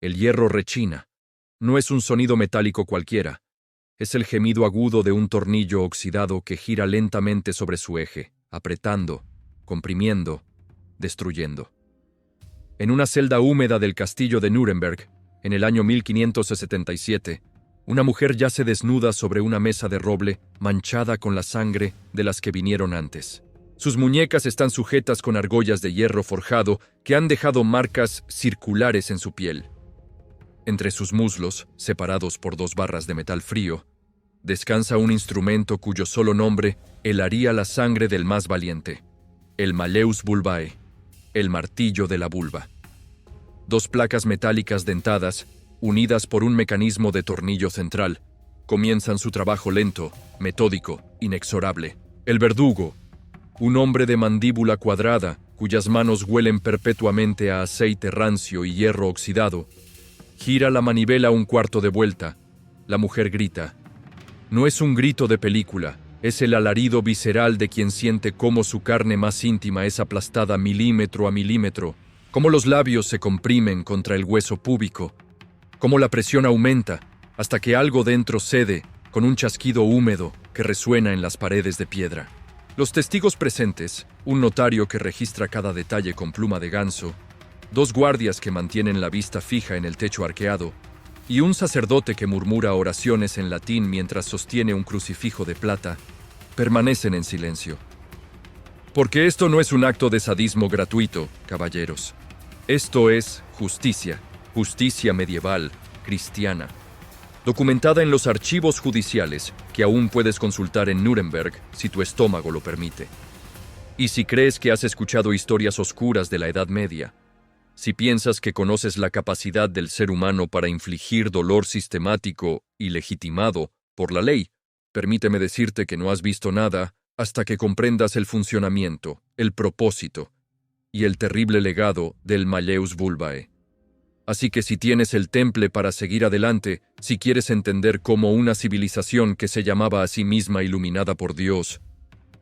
El hierro rechina. No es un sonido metálico cualquiera. Es el gemido agudo de un tornillo oxidado que gira lentamente sobre su eje, apretando, comprimiendo, destruyendo. En una celda húmeda del castillo de Nuremberg, en el año 1577, una mujer yace desnuda sobre una mesa de roble manchada con la sangre de las que vinieron antes. Sus muñecas están sujetas con argollas de hierro forjado que han dejado marcas circulares en su piel. Entre sus muslos, separados por 2 barras de metal frío, descansa un instrumento cuyo solo nombre helaría la sangre del más valiente: el Malleus Bulbae, el martillo de la vulva. 2 placas metálicas dentadas, unidas por un mecanismo de tornillo central, comienzan su trabajo lento, metódico, inexorable. El verdugo, un hombre de mandíbula cuadrada, cuyas manos huelen perpetuamente a aceite rancio y hierro oxidado, gira la manivela 1/4 de vuelta. La mujer grita. No es un grito de película, es el alarido visceral de quien siente cómo su carne más íntima es aplastada milímetro a milímetro, cómo los labios se comprimen contra el hueso púbico, cómo la presión aumenta hasta que algo dentro cede con un chasquido húmedo que resuena en las paredes de piedra. Los testigos presentes, un notario que registra cada detalle con pluma de ganso, 2 guardias que mantienen la vista fija en el techo arqueado, y un sacerdote que murmura oraciones en latín mientras sostiene un crucifijo de plata, permanecen en silencio. Porque esto no es un acto de sadismo gratuito, caballeros. Esto es justicia, justicia medieval, cristiana, documentada en los archivos judiciales que aún puedes consultar en Nuremberg si tu estómago lo permite. Y si crees que has escuchado historias oscuras de la Edad Media, si piensas que conoces la capacidad del ser humano para infligir dolor sistemático y legitimado por la ley, permíteme decirte que no has visto nada hasta que comprendas el funcionamiento, el propósito y el terrible legado del Malleus Bulbae. Así que si tienes el temple para seguir adelante, si quieres entender cómo una civilización que se llamaba a sí misma iluminada por Dios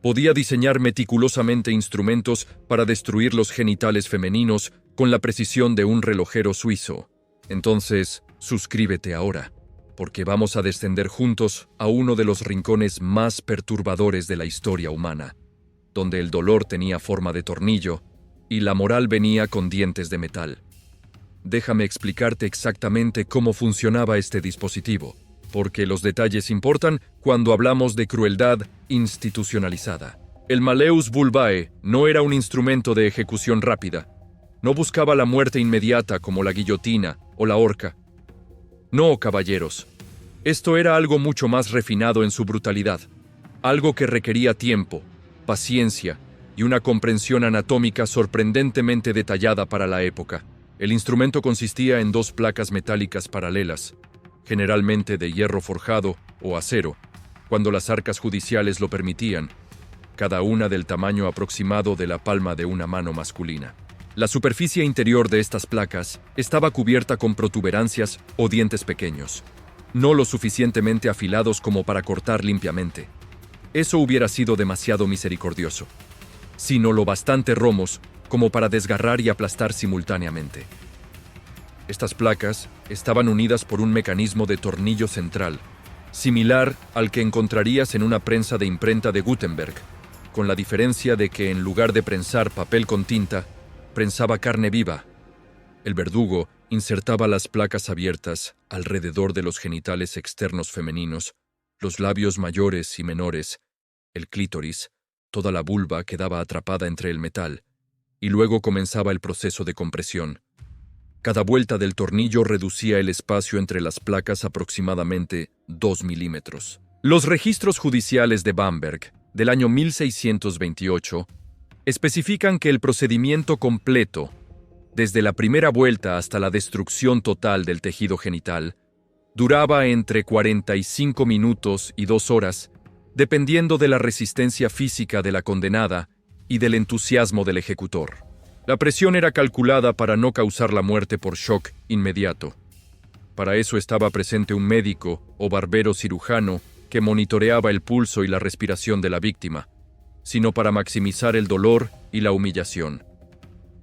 podía diseñar meticulosamente instrumentos para destruir los genitales femeninos con la precisión de un relojero suizo, entonces suscríbete ahora, porque vamos a descender juntos a uno de los rincones más perturbadores de la historia humana, donde el dolor tenía forma de tornillo y la moral venía con dientes de metal. Déjame explicarte exactamente cómo funcionaba este dispositivo, porque los detalles importan cuando hablamos de crueldad institucionalizada. El Malleus Bulbae no era un instrumento de ejecución rápida. No buscaba la muerte inmediata como la guillotina o la horca. No, caballeros. Esto era algo mucho más refinado en su brutalidad. Algo que requería tiempo, paciencia y una comprensión anatómica sorprendentemente detallada para la época. El instrumento consistía en 2 placas metálicas paralelas, generalmente de hierro forjado o acero, cuando las arcas judiciales lo permitían, cada una del tamaño aproximado de la palma de una mano masculina. La superficie interior de estas placas estaba cubierta con protuberancias o dientes pequeños, no lo suficientemente afilados como para cortar limpiamente. Eso hubiera sido demasiado misericordioso, sino lo bastante romos como para desgarrar y aplastar simultáneamente. Estas placas estaban unidas por un mecanismo de tornillo central, similar al que encontrarías en una prensa de imprenta de Gutenberg, con la diferencia de que en lugar de prensar papel con tinta, prensaba carne viva. El verdugo insertaba las placas abiertas alrededor de los genitales externos femeninos, los labios mayores y menores, el clítoris, toda la vulva quedaba atrapada entre el metal, y luego comenzaba el proceso de compresión. Cada vuelta del tornillo reducía el espacio entre las placas aproximadamente 2 milímetros. Los registros judiciales de Bamberg, del año 1628, especifican que el procedimiento completo, desde la primera vuelta hasta la destrucción total del tejido genital, duraba entre 45 minutos y 2 horas, dependiendo de la resistencia física de la condenada y del entusiasmo del ejecutor. La presión era calculada para no causar la muerte por shock inmediato. Para eso estaba presente un médico o barbero cirujano que monitoreaba el pulso y la respiración de la víctima, sino para maximizar el dolor y la humillación.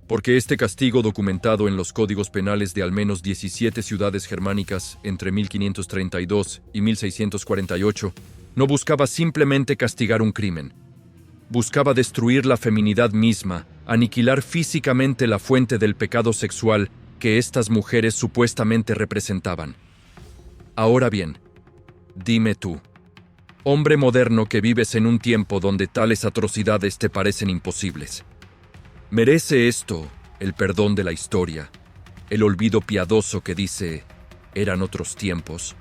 Porque este castigo, documentado en los códigos penales de al menos 17 ciudades germánicas entre 1532 y 1648, no buscaba simplemente castigar un crimen. Buscaba destruir la feminidad misma, aniquilar físicamente la fuente del pecado sexual que estas mujeres supuestamente representaban. Ahora bien, dime tú, hombre moderno que vives en un tiempo donde tales atrocidades te parecen imposibles, ¿merece esto el perdón de la historia, el olvido piadoso que dice, eran otros tiempos?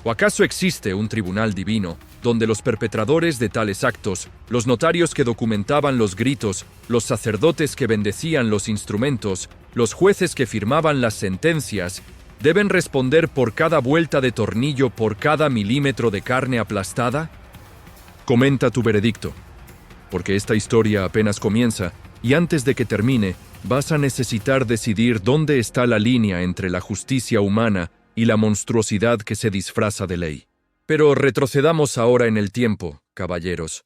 ¿O acaso existe un tribunal divino donde los perpetradores de tales actos, los notarios que documentaban los gritos, los sacerdotes que bendecían los instrumentos, los jueces que firmaban las sentencias, deben responder por cada vuelta de tornillo, por cada milímetro de carne aplastada? Comenta tu veredicto, porque esta historia apenas comienza y antes de que termine, vas a necesitar decidir dónde está la línea entre la justicia humana y la monstruosidad que se disfraza de ley. Pero retrocedamos ahora en el tiempo, caballeros,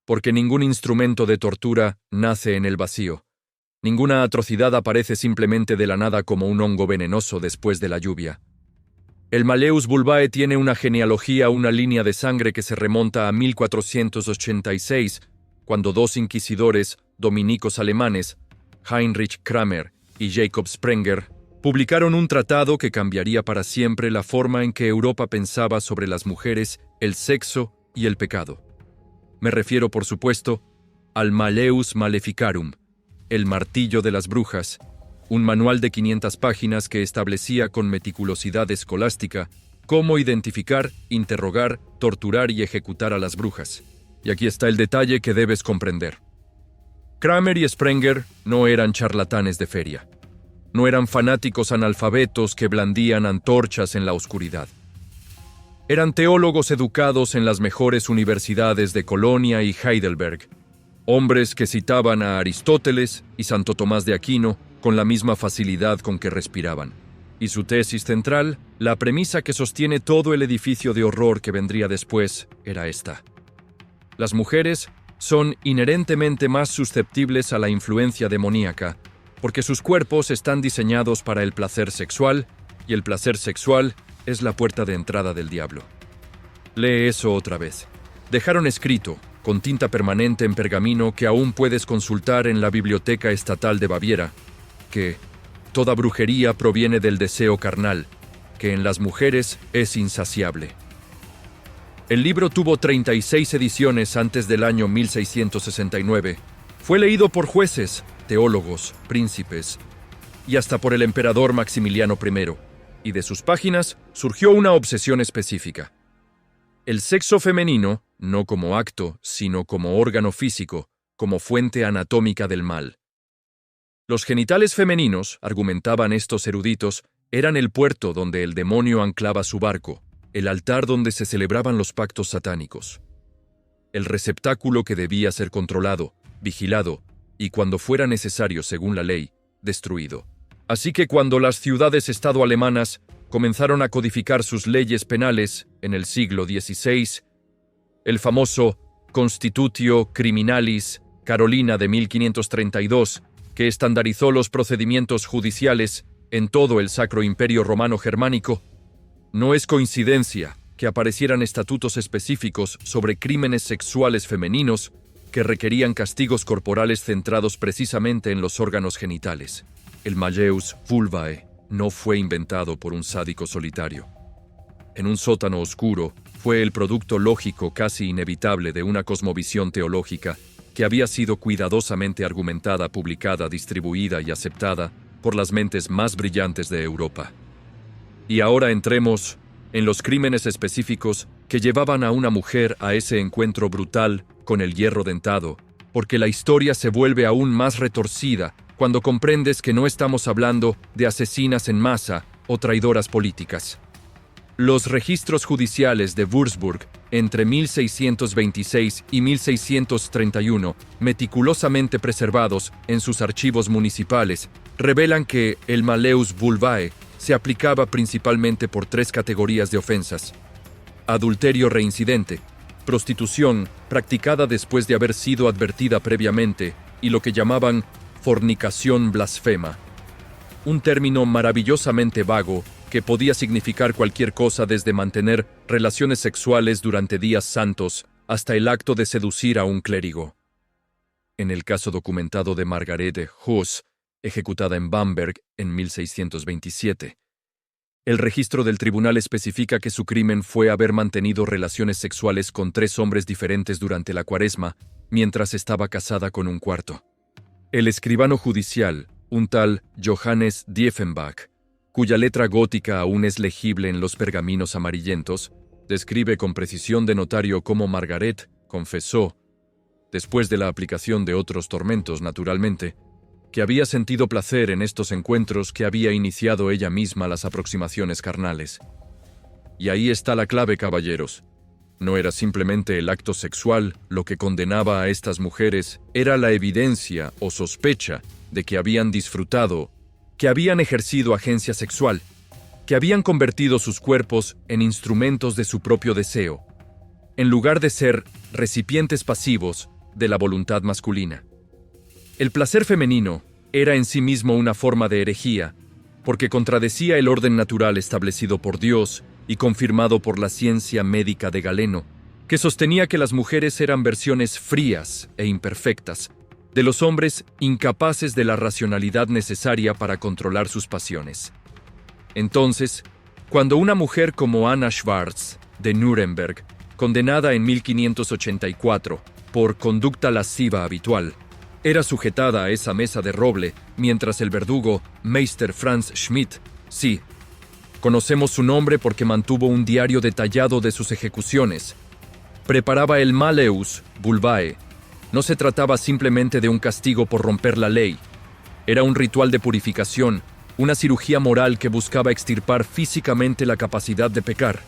porque ningún instrumento de tortura nace en el vacío. Ninguna atrocidad aparece simplemente de la nada como un hongo venenoso después de la lluvia. El Malleus Bulbae tiene una genealogía, una línea de sangre que se remonta a 1486, cuando dos inquisidores dominicos alemanes, Heinrich Kramer y Jacob Sprenger, publicaron un tratado que cambiaría para siempre la forma en que Europa pensaba sobre las mujeres, el sexo y el pecado. Me refiero, por supuesto, al Malleus Maleficarum, el martillo de las brujas, un manual de 500 páginas que establecía con meticulosidad escolástica cómo identificar, interrogar, torturar y ejecutar a las brujas. Y aquí está el detalle que debes comprender. Kramer y Sprenger no eran charlatanes de feria. No eran fanáticos analfabetos que blandían antorchas en la oscuridad. Eran teólogos educados en las mejores universidades de Colonia y Heidelberg, hombres que citaban a Aristóteles y Santo Tomás de Aquino con la misma facilidad con que respiraban. Y su tesis central, la premisa que sostiene todo el edificio de horror que vendría después, era esta. Las mujeres son inherentemente más susceptibles a la influencia demoníaca, porque sus cuerpos están diseñados para el placer sexual, y el placer sexual es la puerta de entrada del diablo. Lee eso otra vez. Dejaron escrito, con tinta permanente en pergamino que aún puedes consultar en la Biblioteca Estatal de Baviera, que toda brujería proviene del deseo carnal, que en las mujeres es insaciable. El libro tuvo 36 ediciones antes del año 1669. Fue leído por jueces, teólogos, príncipes y hasta por el emperador Maximiliano I, y de sus páginas surgió una obsesión específica. El sexo femenino, no como acto, sino como órgano físico, como fuente anatómica del mal. Los genitales femeninos, argumentaban estos eruditos, eran el puerto donde el demonio anclaba su barco, el altar donde se celebraban los pactos satánicos, el receptáculo que debía ser controlado, vigilado, y cuando fuera necesario según la ley, destruido. Así que cuando las ciudades-estado alemanas comenzaron a codificar sus leyes penales en el siglo XVI, el famoso Constitutio Criminalis Carolina de 1532, que estandarizó los procedimientos judiciales en todo el Sacro Imperio Romano Germánico, no es coincidencia que aparecieran estatutos específicos sobre crímenes sexuales femeninos que requerían castigos corporales centrados precisamente en los órganos genitales. El Malleus Vulvae no fue inventado por un sádico solitario. En un sótano oscuro, fue el producto lógico casi inevitable de una cosmovisión teológica que había sido cuidadosamente argumentada, publicada, distribuida y aceptada por las mentes más brillantes de Europa. Y ahora entremos en los crímenes específicos que llevaban a una mujer a ese encuentro brutal con el hierro dentado, porque la historia se vuelve aún más retorcida cuando comprendes que no estamos hablando de asesinas en masa o traidoras políticas. Los registros judiciales de Würzburg entre 1626 y 1631, meticulosamente preservados en sus archivos municipales, revelan que el Malleus Vulvae se aplicaba principalmente por 3 categorías de ofensas: adulterio reincidente, prostitución practicada después de haber sido advertida previamente, y lo que llamaban fornicación blasfema, un término maravillosamente vago que podía significar cualquier cosa desde mantener relaciones sexuales durante días santos hasta el acto de seducir a un clérigo. En el caso documentado de Margarethe Huss, ejecutada en Bamberg en 1627, el registro del tribunal especifica que su crimen fue haber mantenido relaciones sexuales con 3 hombres diferentes durante la Cuaresma, mientras estaba casada con un cuarto. El escribano judicial, un tal Johannes Diefenbach, cuya letra gótica aún es legible en los pergaminos amarillentos, describe con precisión de notario cómo Margaret confesó, después de la aplicación de otros tormentos naturalmente, que había sentido placer en estos encuentros, que había iniciado ella misma las aproximaciones carnales. Y ahí está la clave, caballeros. No era simplemente el acto sexual lo que condenaba a estas mujeres, era la evidencia o sospecha de que habían disfrutado, que habían ejercido agencia sexual, que habían convertido sus cuerpos en instrumentos de su propio deseo, en lugar de ser recipientes pasivos de la voluntad masculina. El placer femenino era en sí mismo una forma de herejía, porque contradecía el orden natural establecido por Dios y confirmado por la ciencia médica de Galeno, que sostenía que las mujeres eran versiones frías e imperfectas de los hombres incapaces de la racionalidad necesaria para controlar sus pasiones. Entonces, cuando una mujer como Anna Schwarz, de Nuremberg, condenada en 1584 por conducta lasciva habitual, era sujetada a esa mesa de roble, mientras el verdugo, Meister Franz Schmidt, sí, conocemos su nombre porque mantuvo un diario detallado de sus ejecuciones, preparaba el Malleus Bulbae. No se trataba simplemente de un castigo por romper la ley. Era un ritual de purificación, una cirugía moral que buscaba extirpar físicamente la capacidad de pecar,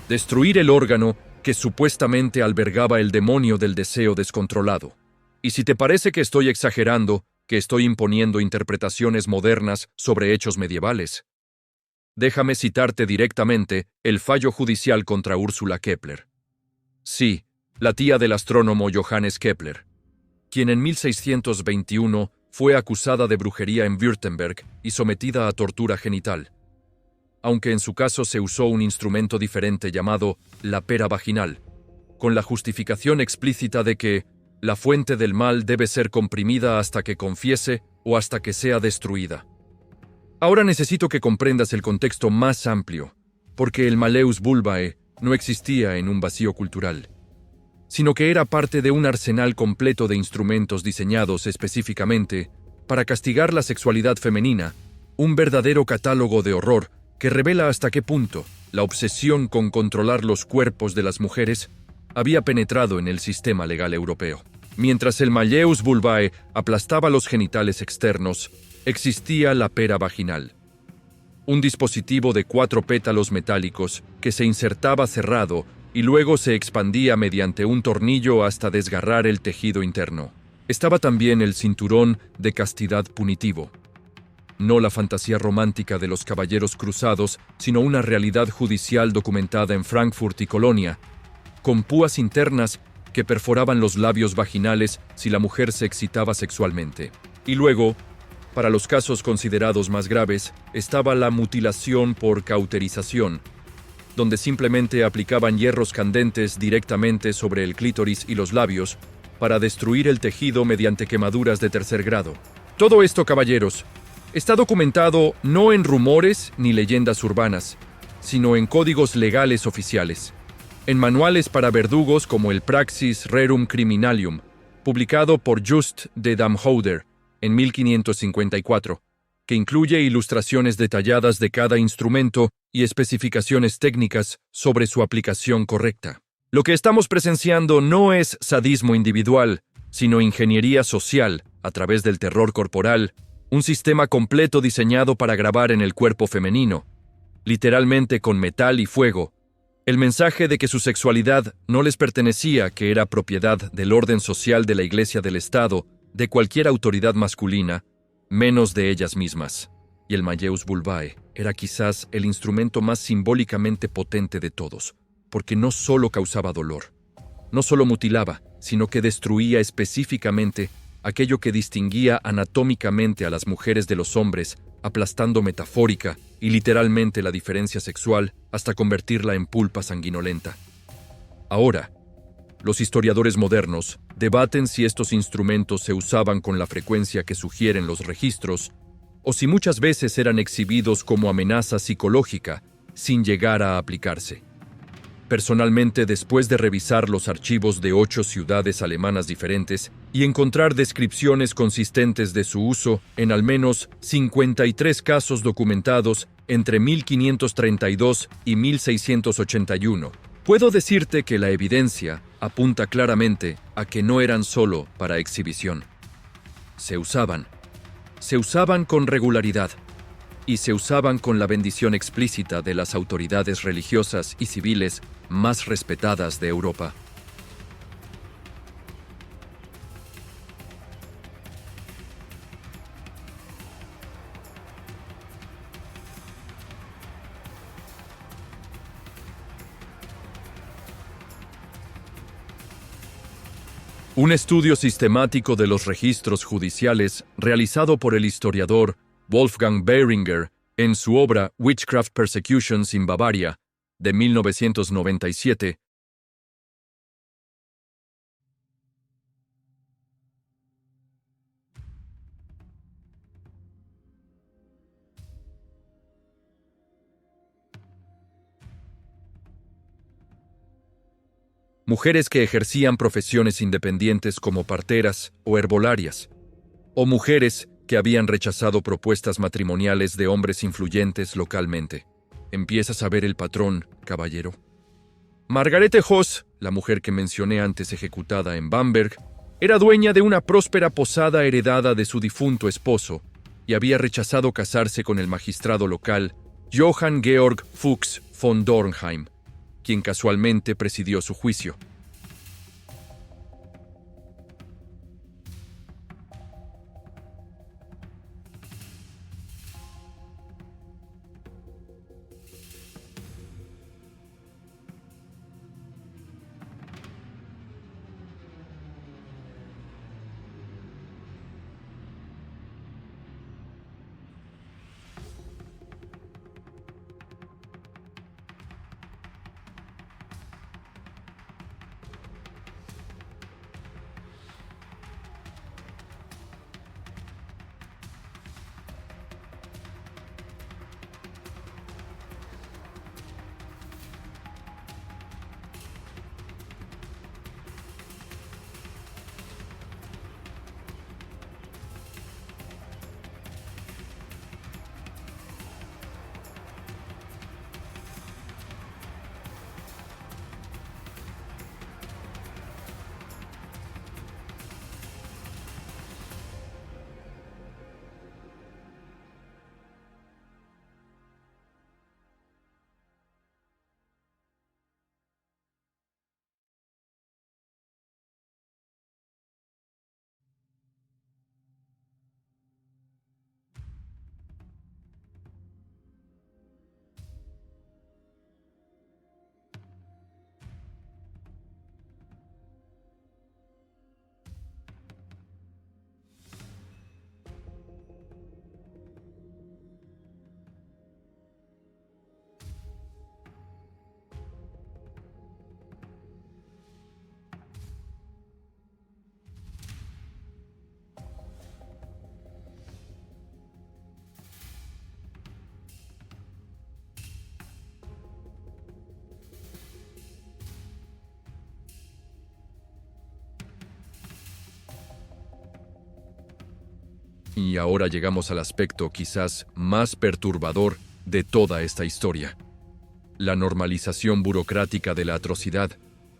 destruir el órgano que supuestamente albergaba el demonio del deseo descontrolado. Y si te parece que estoy exagerando, que estoy imponiendo interpretaciones modernas sobre hechos medievales, déjame citarte directamente el fallo judicial contra Úrsula Kepler. Sí, la tía del astrónomo Johannes Kepler, quien en 1621 fue acusada de brujería en Württemberg y sometida a tortura genital. Aunque en su caso se usó un instrumento diferente llamado la pera vaginal, con la justificación explícita de que la fuente del mal debe ser comprimida hasta que confiese o hasta que sea destruida. Ahora necesito que comprendas el contexto más amplio, porque el Malleus Bulbae no existía en un vacío cultural, sino que era parte de un arsenal completo de instrumentos diseñados específicamente para castigar la sexualidad femenina, un verdadero catálogo de horror que revela hasta qué punto la obsesión con controlar los cuerpos de las mujeres había penetrado en el sistema legal europeo. Mientras el Malleus Bulbae aplastaba los genitales externos, existía la pera vaginal, un dispositivo de 4 pétalos metálicos que se insertaba cerrado y luego se expandía mediante un tornillo hasta desgarrar el tejido interno. Estaba también el cinturón de castidad punitivo. No la fantasía romántica de los caballeros cruzados, sino una realidad judicial documentada en Frankfurt y Colonia, con púas internas que perforaban los labios vaginales si la mujer se excitaba sexualmente. Y luego, para los casos considerados más graves, estaba la mutilación por cauterización, donde simplemente aplicaban hierros candentes directamente sobre el clítoris y los labios para destruir el tejido mediante quemaduras de 3er grado. Todo esto, caballeros, está documentado no en rumores ni leyendas urbanas, sino en códigos legales oficiales, en manuales para verdugos como el Praxis Rerum Criminalium, publicado por Just de Damhouder en 1554, que incluye ilustraciones detalladas de cada instrumento y especificaciones técnicas sobre su aplicación correcta. Lo que estamos presenciando no es sadismo individual, sino ingeniería social a través del terror corporal, un sistema completo diseñado para grabar en el cuerpo femenino, literalmente con metal y fuego, el mensaje de que su sexualidad no les pertenecía, que era propiedad del orden social de la Iglesia del Estado, de cualquier autoridad masculina, menos de ellas mismas. Y el Malleus Bulbae era quizás el instrumento más simbólicamente potente de todos, porque no solo causaba dolor, no solo mutilaba, sino que destruía específicamente aquello que distinguía anatómicamente a las mujeres de los hombres, aplastando metafórica y literalmente la diferencia sexual hasta convertirla en pulpa sanguinolenta. Ahora, los historiadores modernos debaten si estos instrumentos se usaban con la frecuencia que sugieren los registros, o si muchas veces eran exhibidos como amenaza psicológica sin llegar a aplicarse. Personalmente, después de revisar los archivos de 8 ciudades alemanas diferentes y encontrar descripciones consistentes de su uso en al menos 53 casos documentados entre 1532 y 1681, puedo decirte que la evidencia apunta claramente a que no eran solo para exhibición. Se usaban con regularidad y se usaban con la bendición explícita de las autoridades religiosas y civiles más respetadas de Europa. Un estudio sistemático de los registros judiciales realizado por el historiador Wolfgang Behringer en su obra Witchcraft Persecutions in Bavaria, de 1997, mujeres que ejercían profesiones independientes como parteras o herbolarias, o mujeres que habían rechazado propuestas matrimoniales de hombres influyentes localmente. ¿Empiezas a ver el patrón, caballero? Margarete Hoss, la mujer que mencioné antes ejecutada en Bamberg, era dueña de una próspera posada heredada de su difunto esposo y había rechazado casarse con el magistrado local Johann Georg Fuchs von Dornheim, quien casualmente presidió su juicio. Y ahora llegamos al aspecto quizás más perturbador de toda esta historia: la normalización burocrática de la atrocidad,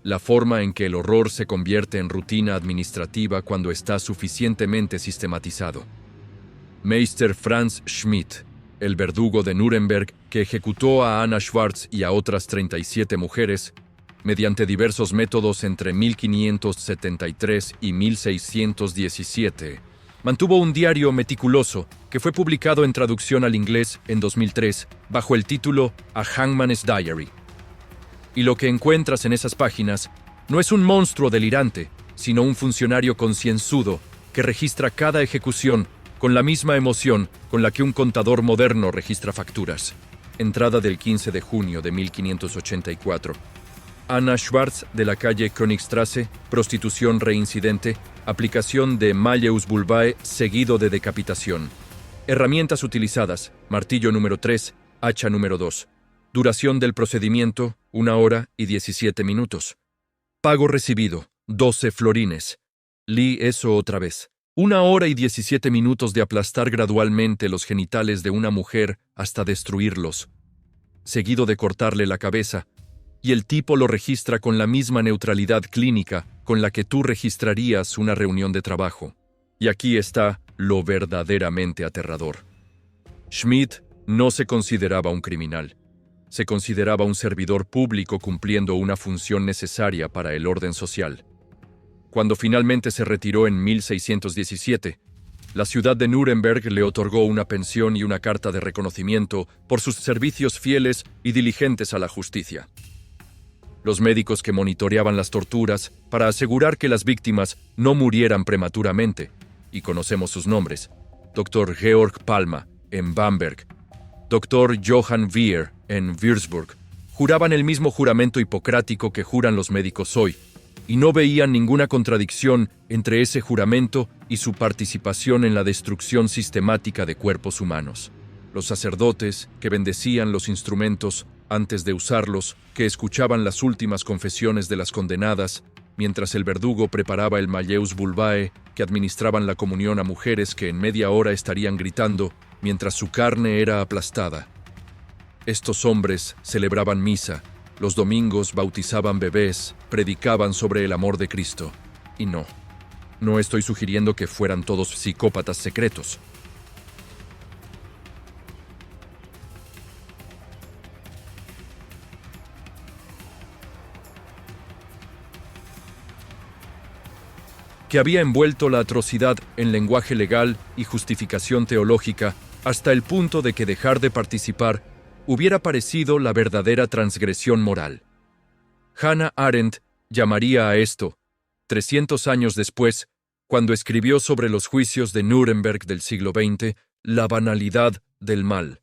la forma en que el horror se convierte en rutina administrativa cuando está suficientemente sistematizado. Meister Franz Schmidt, el verdugo de Nuremberg que ejecutó a Anna Schwarz y a otras 37 mujeres, mediante diversos métodos entre 1573 y 1617, mantuvo un diario meticuloso que fue publicado en traducción al inglés en 2003 bajo el título A Hangman's Diary. Y lo que encuentras en esas páginas no es un monstruo delirante, sino un funcionario concienzudo que registra cada ejecución con la misma emoción con la que un contador moderno registra facturas. Entrada del 15 de junio de 1584. Anna Schwarz, de la calle Königstrasse, prostitución reincidente, aplicación de Malleus Bulbae seguido de decapitación. Herramientas utilizadas: martillo número 3, hacha número 2. Duración del procedimiento: 1 hora y 17 minutos. Pago recibido: 12 florines. Lee eso otra vez. 1 hora y 17 minutos de aplastar gradualmente los genitales de una mujer hasta destruirlos, seguido de cortarle la cabeza, y el tipo lo registra con la misma neutralidad clínica con la que tú registrarías una reunión de trabajo. Y aquí está lo verdaderamente aterrador. Schmidt no se consideraba un criminal. Se consideraba un servidor público cumpliendo una función necesaria para el orden social. Cuando finalmente se retiró en 1617, la ciudad de Nuremberg le otorgó una pensión y una carta de reconocimiento por sus servicios fieles y diligentes a la justicia. Los médicos que monitoreaban las torturas para asegurar que las víctimas no murieran prematuramente, y conocemos sus nombres: Dr. Georg Palma, en Bamberg; Dr. Johann Wehr, en Würzburg, juraban el mismo juramento hipocrático que juran los médicos hoy, y no veían ninguna contradicción entre ese juramento y su participación en la destrucción sistemática de cuerpos humanos. Los sacerdotes, que bendecían los instrumentos antes de usarlos, que escuchaban las últimas confesiones de las condenadas, mientras el verdugo preparaba el Malleus Bulbae, que administraban la comunión a mujeres que en media hora estarían gritando mientras su carne era aplastada. Estos hombres celebraban misa, los domingos bautizaban bebés, predicaban sobre el amor de Cristo. Y no estoy sugiriendo que fueran todos psicópatas secretos. Que había envuelto la atrocidad en lenguaje legal y justificación teológica hasta el punto de que dejar de participar hubiera parecido la verdadera transgresión moral. Hannah Arendt llamaría a esto, 300 años después, cuando escribió sobre los juicios de Nuremberg del siglo XX, la banalidad del mal.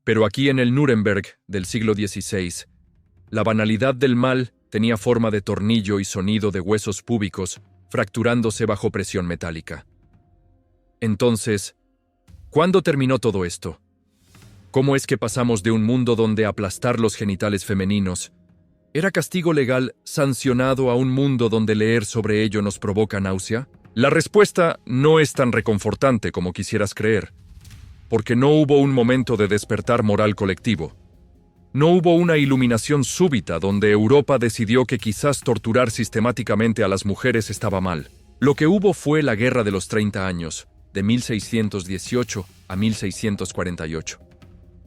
Pero aquí en el Nuremberg del siglo XVI, la banalidad del mal tenía forma de tornillo y sonido de huesos púbicos fracturándose bajo presión metálica. Entonces, ¿cuándo terminó todo esto? ¿Cómo es que pasamos de un mundo donde aplastar los genitales femeninos era castigo legal sancionado a un mundo donde leer sobre ello nos provoca náusea? La respuesta no es tan reconfortante como quisieras creer, porque no hubo un momento de despertar moral colectivo. No hubo una iluminación súbita donde Europa decidió que quizás torturar sistemáticamente a las mujeres estaba mal. Lo que hubo fue la Guerra de los 30 años, de 1618 a 1648.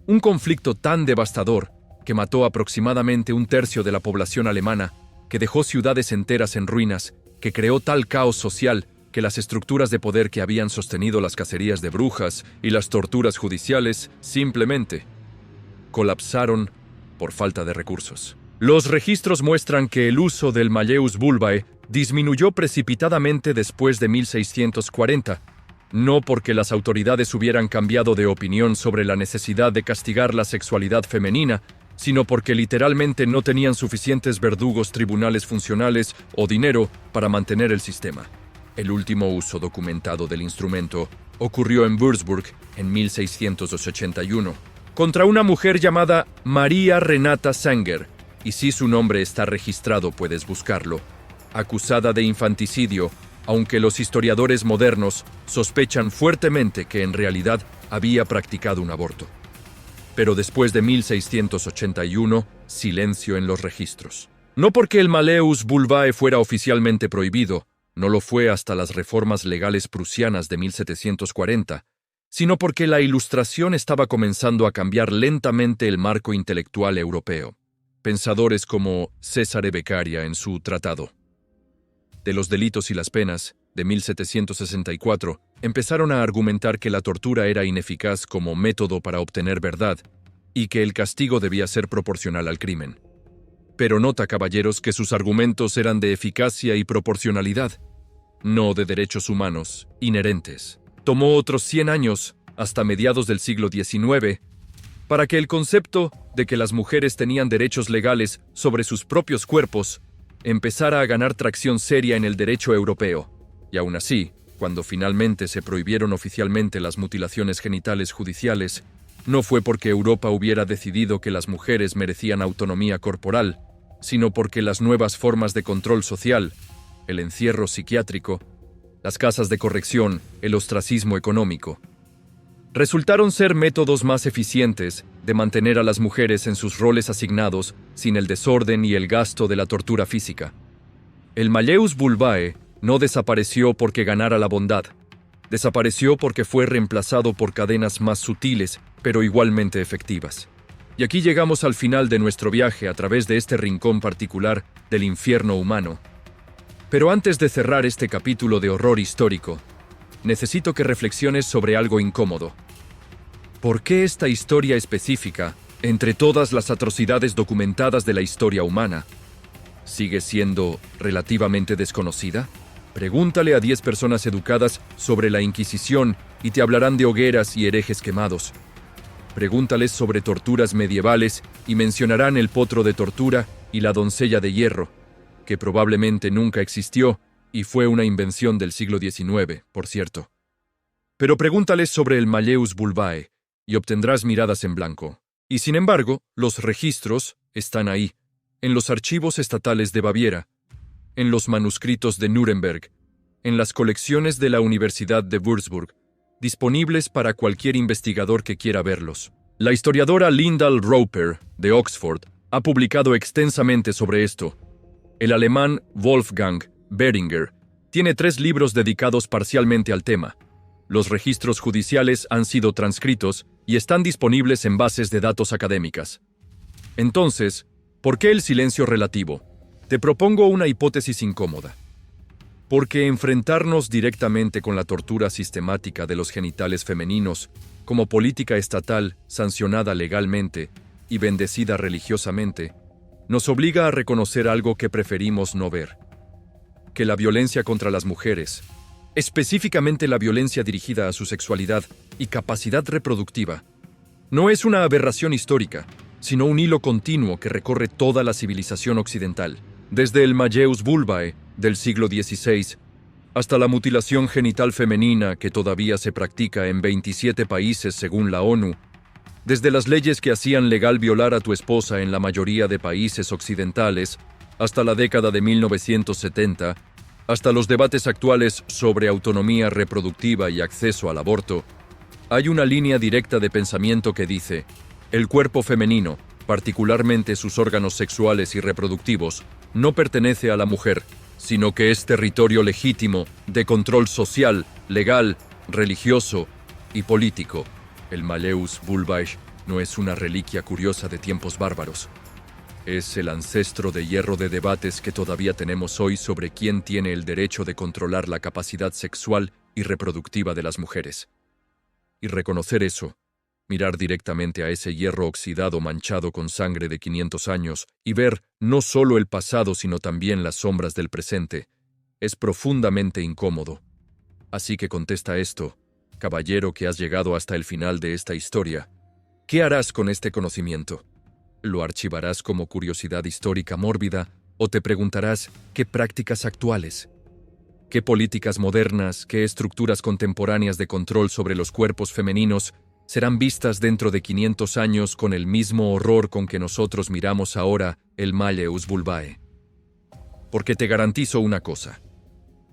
Un conflicto tan devastador que mató aproximadamente 1/3 de la población alemana, que dejó ciudades enteras en ruinas, que creó tal caos social que las estructuras de poder que habían sostenido las cacerías de brujas y las torturas judiciales simplemente colapsaron por falta de recursos. Los registros muestran que el uso del Malleus Bulbae disminuyó precipitadamente después de 1640, no porque las autoridades hubieran cambiado de opinión sobre la necesidad de castigar la sexualidad femenina, sino porque literalmente no tenían suficientes verdugos tribunales funcionales o dinero para mantener el sistema. El último uso documentado del instrumento ocurrió en Würzburg en 1681, contra una mujer llamada María Renata Sanger, y si su nombre está registrado puedes buscarlo, acusada de infanticidio, aunque los historiadores modernos sospechan fuertemente que en realidad había practicado un aborto. Pero después de 1681, silencio en los registros. No porque el Malleus Bulbae fuera oficialmente prohibido, no lo fue hasta las reformas legales prusianas de 1740, sino porque la Ilustración estaba comenzando a cambiar lentamente el marco intelectual europeo. Pensadores como Cesare Beccaria en su Tratado de los delitos y las penas, de 1764, empezaron a argumentar que la tortura era ineficaz como método para obtener verdad y que el castigo debía ser proporcional al crimen. Pero nota, caballeros, que sus argumentos eran de eficacia y proporcionalidad. no de derechos humanos inherentes. Tomó otros 100 años, hasta mediados del siglo XIX, para que el concepto de que las mujeres tenían derechos legales sobre sus propios cuerpos empezara a ganar tracción seria en el derecho europeo. Y aún así, cuando finalmente se prohibieron oficialmente las mutilaciones genitales judiciales, no fue porque Europa hubiera decidido que las mujeres merecían autonomía corporal, sino porque las nuevas formas de control social, el encierro psiquiátrico, las casas de corrección, el ostracismo económico, resultaron ser métodos más eficientes de mantener a las mujeres en sus roles asignados sin el desorden y el gasto de la tortura física. El malleus vulvae no desapareció porque ganara la bondad. Desapareció porque fue reemplazado por cadenas más sutiles, pero igualmente efectivas. Y aquí llegamos al final de nuestro viaje a través de este rincón particular del infierno humano. Pero antes de cerrar este capítulo de horror histórico, necesito que reflexiones sobre algo incómodo. ¿Por qué esta historia específica, entre todas las atrocidades documentadas de la historia humana, sigue siendo relativamente desconocida? Pregúntale a 10 personas educadas sobre la Inquisición y te hablarán de hogueras y herejes quemados. Pregúntales sobre torturas medievales y mencionarán el potro de tortura y la doncella de hierro, que probablemente nunca existió y fue una invención del siglo XIX, por cierto. Pero pregúntales sobre el malleus vulvae y obtendrás miradas en blanco. Y sin embargo, los registros están ahí, en los archivos estatales de Baviera, en los manuscritos de Nuremberg, en las colecciones de la Universidad de Würzburg, disponibles para cualquier investigador que quiera verlos. La historiadora Lyndall Roper, de Oxford, ha publicado extensamente sobre esto. El alemán Wolfgang Behringer tiene 3 libros dedicados parcialmente al tema. Los registros judiciales han sido transcritos y están disponibles en bases de datos académicas. Entonces, ¿por qué el silencio relativo? Te propongo una hipótesis incómoda. Porque enfrentarnos directamente con la tortura sistemática de los genitales femeninos, como política estatal sancionada legalmente y bendecida religiosamente, nos obliga a reconocer algo que preferimos no ver. Que la violencia contra las mujeres, específicamente la violencia dirigida a su sexualidad y capacidad reproductiva, no es una aberración histórica, sino un hilo continuo que recorre toda la civilización occidental, desde el malleus vulvae del siglo XVI hasta la mutilación genital femenina que todavía se practica en 27 países según la ONU, desde las leyes que hacían legal violar a tu esposa en la mayoría de países occidentales hasta la década de 1970, hasta los debates actuales sobre autonomía reproductiva y acceso al aborto, hay una línea directa de pensamiento que dice: el cuerpo femenino, particularmente sus órganos sexuales y reproductivos, no pertenece a la mujer, sino que es territorio legítimo de control social, legal, religioso y político. El malleus vulvae no es una reliquia curiosa de tiempos bárbaros. Es el ancestro de hierro de debates que todavía tenemos hoy sobre quién tiene el derecho de controlar la capacidad sexual y reproductiva de las mujeres. Y reconocer eso, mirar directamente a ese hierro oxidado manchado con sangre de 500 años y ver no solo el pasado sino también las sombras del presente, es profundamente incómodo. Así que contesta esto, caballero que has llegado hasta el final de esta historia. ¿Qué harás con este conocimiento? ¿Lo archivarás como curiosidad histórica mórbida o te preguntarás qué prácticas actuales, qué políticas modernas, qué estructuras contemporáneas de control sobre los cuerpos femeninos serán vistas dentro de 500 años con el mismo horror con que nosotros miramos ahora el malleus vulvae? Porque te garantizo una cosa: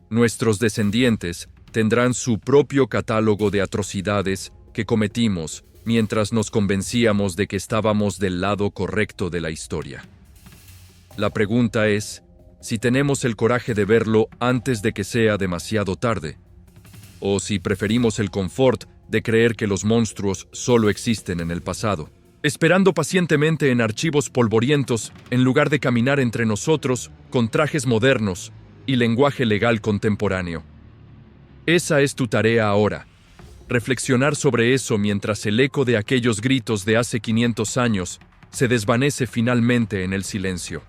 nuestros descendientes tendrán su propio catálogo de atrocidades que cometimos mientras nos convencíamos de que estábamos del lado correcto de la historia. La pregunta es si tenemos el coraje de verlo antes de que sea demasiado tarde, o si preferimos el confort de creer que los monstruos solo existen en el pasado, esperando pacientemente en archivos polvorientos en lugar de caminar entre nosotros con trajes modernos y lenguaje legal contemporáneo. Esa es tu tarea ahora. Reflexionar sobre eso mientras el eco de aquellos gritos de hace 500 años se desvanece finalmente en el silencio.